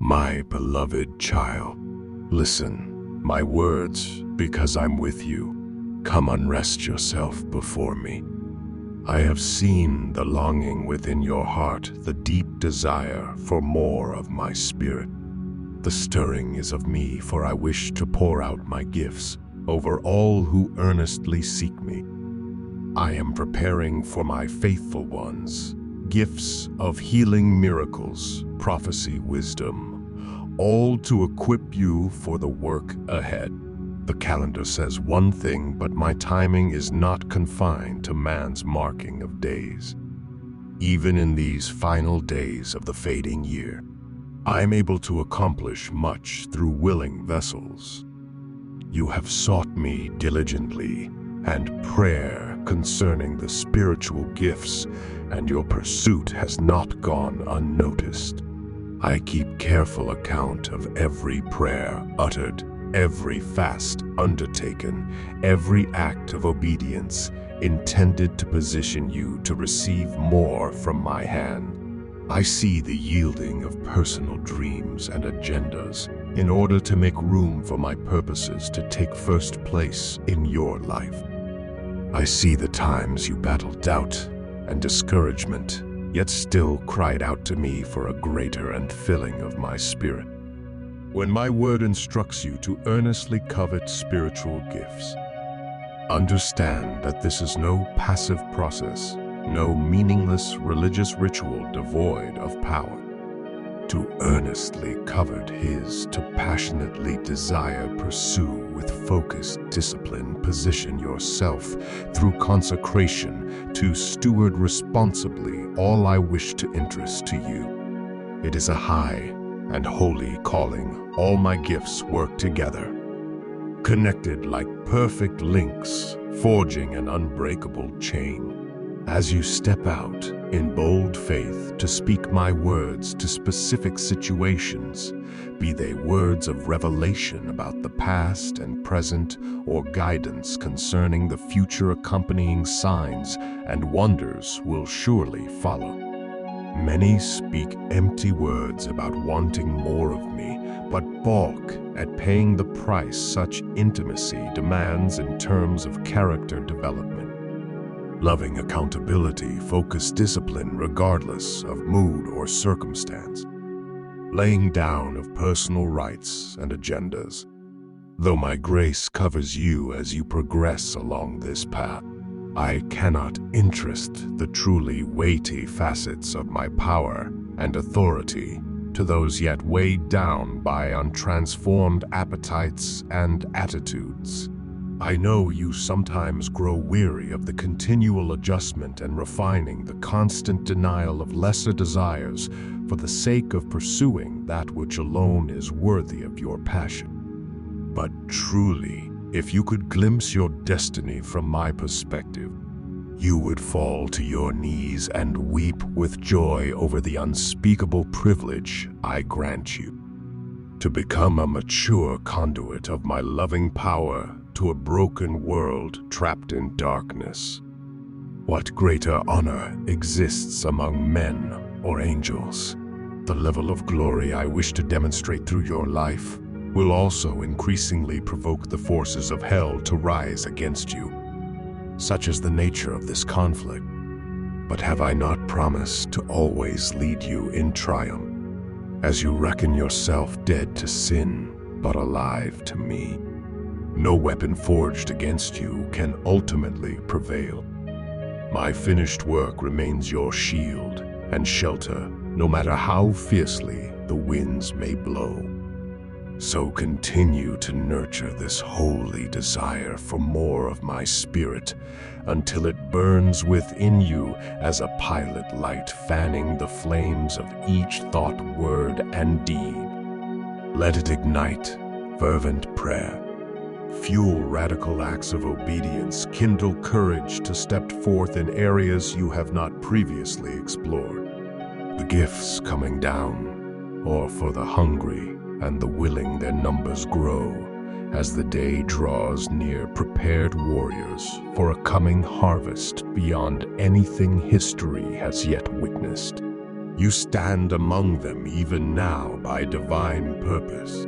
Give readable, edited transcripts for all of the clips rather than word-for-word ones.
My beloved child, listen, my words, because I'm with you. Come unrest yourself before me. I have seen the longing within your heart, the deep desire for more of my spirit. The stirring is of me, for I wish to pour out my gifts over all who earnestly seek me. I am preparing for my faithful ones gifts of healing miracles, prophecy, wisdom, all to equip you for the work ahead. The calendar says one thing, but my timing is not confined to man's marking of days. Even in these final days of the fading year, I'm able to accomplish much through willing vessels. You have sought me diligently, and prayer concerning the spiritual gifts, and your pursuit has not gone unnoticed. I keep careful account of every prayer uttered, every fast undertaken, every act of obedience intended to position you to receive more from my hand. I see the yielding of personal dreams and agendas in order to make room for my purposes to take first place in your life. I see the times you battled doubt and discouragement, yet still cried out to me for a greater and filling of my spirit. When my word instructs you to earnestly covet spiritual gifts, understand that this is no passive process, no meaningless religious ritual devoid of power. To earnestly covet His, to passionately desire, pursue with focused discipline, position yourself through consecration to steward responsibly all I wish to interest to you. It is a high and holy calling. All my gifts work together, connected like perfect links, forging an unbreakable chain. As you step out in bold faith to speak my words to specific situations, be they words of revelation about the past and present, or guidance concerning the future, accompanying signs and wonders will surely follow. Many speak empty words about wanting more of me, but balk at paying the price such intimacy demands in terms of character development. Loving accountability, focused discipline regardless of mood or circumstance. Laying down of personal rights and agendas. Though my grace covers you as you progress along this path, I cannot interest the truly weighty facets of my power and authority to those yet weighed down by untransformed appetites and attitudes. I know you sometimes grow weary of the continual adjustment and refining, the constant denial of lesser desires for the sake of pursuing that which alone is worthy of your passion. But truly, if you could glimpse your destiny from my perspective, you would fall to your knees and weep with joy over the unspeakable privilege I grant you, to become a mature conduit of my loving power to a broken world trapped in darkness. What greater honor exists among men or angels? The level of glory I wish to demonstrate through your life will also increasingly provoke the forces of hell to rise against you. Such is the nature of this conflict. But have I not promised to always lead you in triumph, as you reckon yourself dead to sin, but alive to me? No weapon forged against you can ultimately prevail. My finished work remains your shield and shelter, no matter how fiercely the winds may blow. So continue to nurture this holy desire for more of my spirit until it burns within you as a pilot light, fanning the flames of each thought, word, and deed. Let it ignite fervent prayer, fuel radical acts of obedience, kindle courage to step forth in areas you have not previously explored. The gifts coming down, or for the hungry and the willing their numbers grow, as the day draws near, prepared warriors for a coming harvest beyond anything history has yet witnessed. You stand among them even now by divine purpose,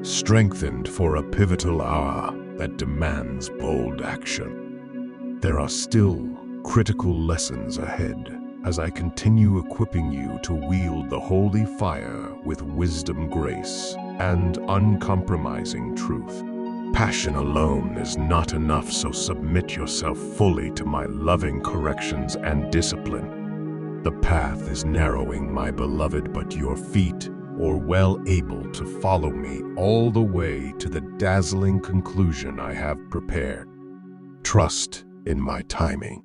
strengthened for a pivotal hour that demands bold action. There are still critical lessons ahead as I continue equipping you to wield the holy fire with wisdom, grace, and uncompromising truth. Passion alone is not enough, so submit yourself fully to my loving corrections and discipline. The path is narrowing, my beloved, but your feet are well able to follow me all the way to the dazzling conclusion I have prepared. Trust in my timing.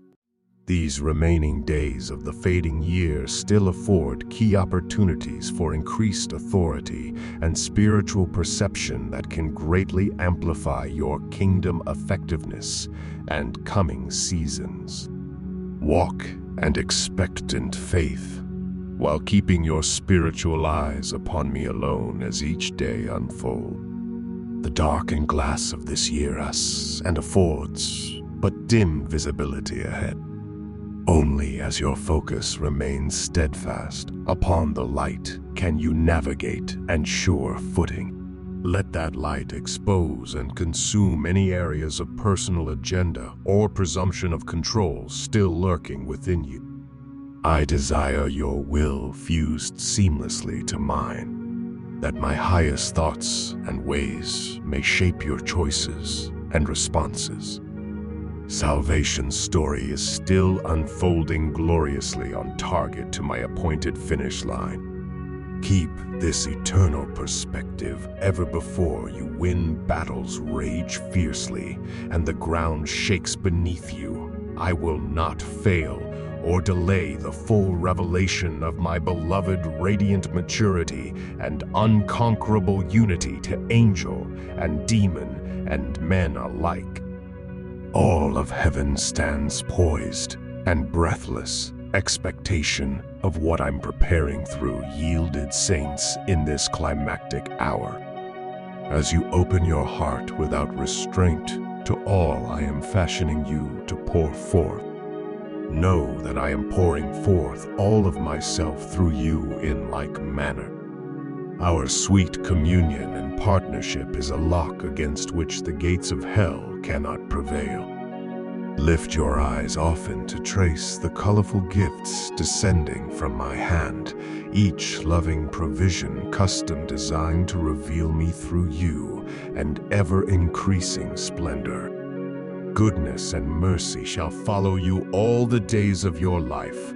These remaining days of the fading year still afford key opportunities for increased authority and spiritual perception that can greatly amplify your kingdom effectiveness and coming seasons. Walk and expectant faith, while keeping your spiritual eyes upon me alone as each day unfolds. The darkened glass of this year asks and affords but dim visibility ahead. Only as your focus remains steadfast upon the light can you navigate and sure footing. Let that light expose and consume any areas of personal agenda or presumption of control still lurking within you. I desire your will fused seamlessly to mine, that my highest thoughts and ways may shape your choices and responses. Salvation's story is still unfolding gloriously on target to my appointed finish line. Keep this eternal perspective ever before you win battles rage fiercely and the ground shakes beneath you. I will not fail or delay the full revelation of my beloved radiant maturity and unconquerable unity to angel and demon and men alike. All of heaven stands poised and breathless expectation of what I'm preparing through yielded saints in this climactic hour. As you open your heart without restraint to all I am fashioning you to pour forth, know that I am pouring forth all of myself through you in like manner. Our sweet communion and partnership is a lock against which the gates of hell cannot prevail. Lift your eyes often to trace the colorful gifts descending from my hand, each loving provision custom designed to reveal me through you and ever-increasing splendor. Goodness and mercy shall follow you all the days of your life,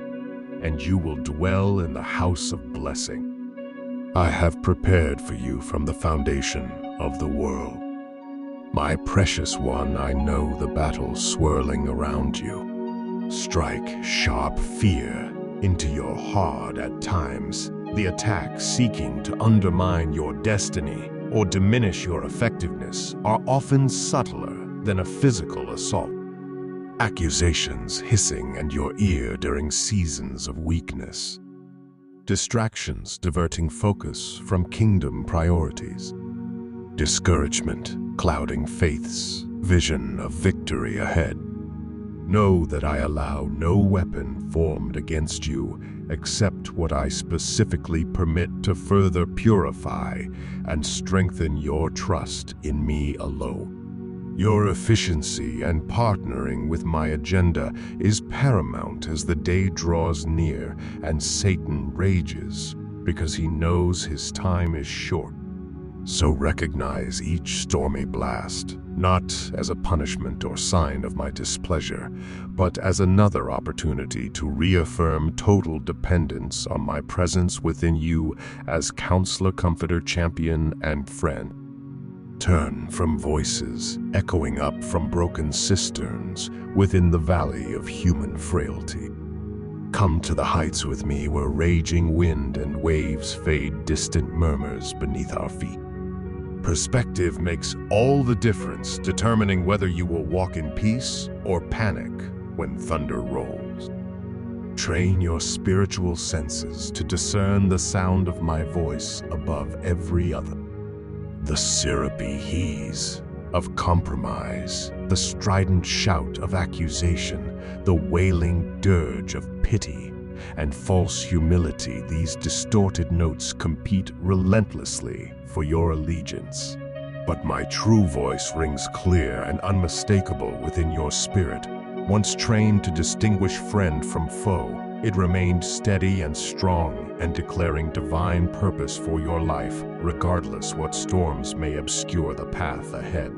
and you will dwell in the house of blessing. I have prepared for you from the foundation of the world. My precious one, I know the battle swirling around you. Strike sharp fear into your heart at times, the attack seeking to undermine your destiny or diminish your effectiveness are often subtler than a physical assault. Accusations hissing at your ear during seasons of weakness. Distractions diverting focus from kingdom priorities. Discouragement clouding faith's vision of victory ahead. Know that I allow no weapon formed against you except what I specifically permit to further purify and strengthen your trust in me alone. Your efficiency and partnering with my agenda is paramount as the day draws near and Satan rages because he knows his time is short. So recognize each stormy blast, not as a punishment or sign of my displeasure, but as another opportunity to reaffirm total dependence on my presence within you as counselor, comforter, champion, and friend. Turn from voices echoing up from broken cisterns within the valley of human frailty. Come to the heights with me where raging wind and waves fade distant murmurs beneath our feet. Perspective makes all the difference, determining whether you will walk in peace or panic when thunder rolls. Train your spiritual senses to discern the sound of my voice above every other. The syrupy hees of compromise, the strident shout of accusation, the wailing dirge of pity, and false humility, these distorted notes compete relentlessly for your allegiance. But my true voice rings clear and unmistakable within your spirit. Once trained to distinguish friend from foe, it remained steady and strong and declaring divine purpose for your life, regardless what storms may obscure the path ahead.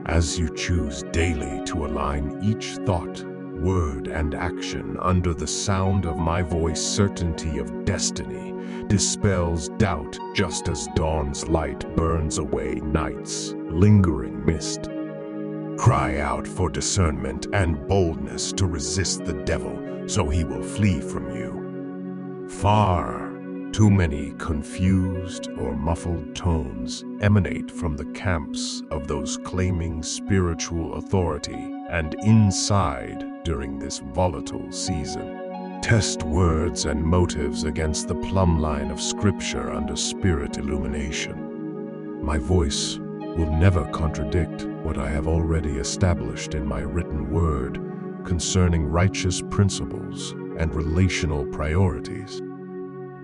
As you choose daily to align each thought, word, and action under the sound of my voice, certainty of destiny dispels doubt just as dawn's light burns away night's lingering mist. Cry out for discernment and boldness to resist the devil so he will flee from you. Far too many confused or muffled tones emanate from the camps of those claiming spiritual authority and inside during this volatile season. Test words and motives against the plumb line of Scripture under Spirit illumination. My voice will never contradict what I have already established in my written word concerning righteous principles and relational priorities.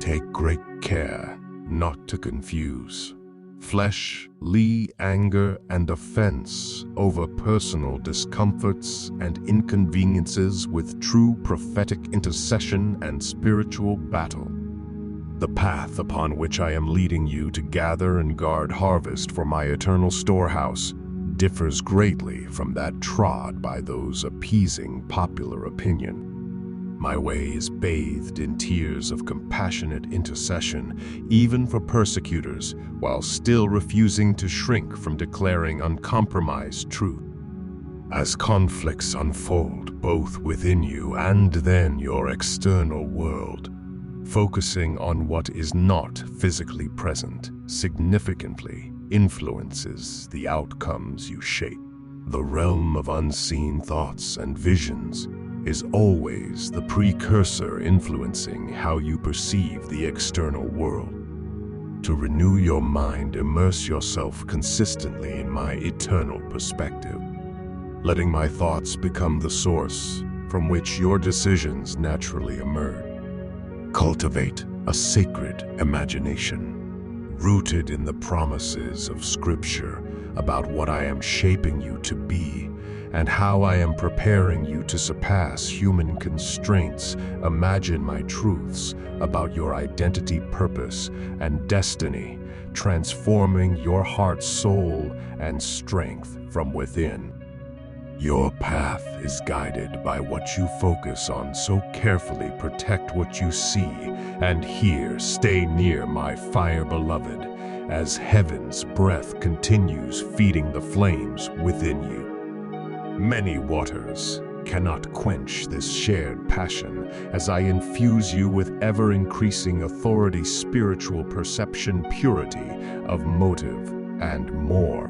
Take great care not to confuse fleshly anger and offense over personal discomforts and inconveniences with true prophetic intercession and spiritual battle. The path upon which I am leading you to gather and guard harvest for my eternal storehouse differs greatly from that trod by those appeasing popular opinion. My way is bathed in tears of compassionate intercession, even for persecutors, while still refusing to shrink from declaring uncompromised truth. As conflicts unfold both within you and then your external world, focusing on what is not physically present significantly influences the outcomes you shape. The realm of unseen thoughts and visions is always the precursor influencing how you perceive the external world. To renew your mind, immerse yourself consistently in my eternal perspective, letting my thoughts become the source from which your decisions naturally emerge. Cultivate a sacred imagination, rooted in the promises of Scripture about what I am shaping you to be and how I am preparing you to surpass human constraints. Imagine my truths about your identity, purpose, and destiny, transforming your heart, soul, and strength from within. Your path is guided by what you focus on, so carefully protect what you see and hear. Stay near my fire, beloved, as heaven's breath continues feeding the flames within you. Many waters cannot quench this shared passion as I infuse you with ever-increasing authority, spiritual perception, purity of motive, and more.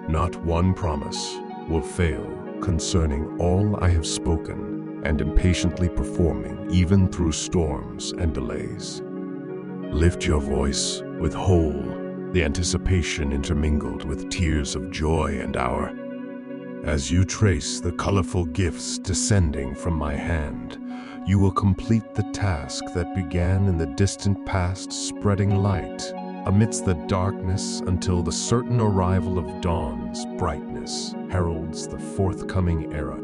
Not one promise will fail concerning all I have spoken and am patiently performing, even through storms and delays. Lift your voice with the anticipation intermingled with tears of joy and hour. As you trace the colorful gifts descending from my hand, you will complete the task that began in the distant past, spreading light amidst the darkness until the certain arrival of dawn's brightness heralds the forthcoming era.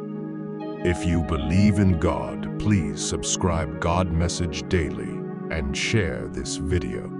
If you believe in God, please subscribe God Message Daily and share this video.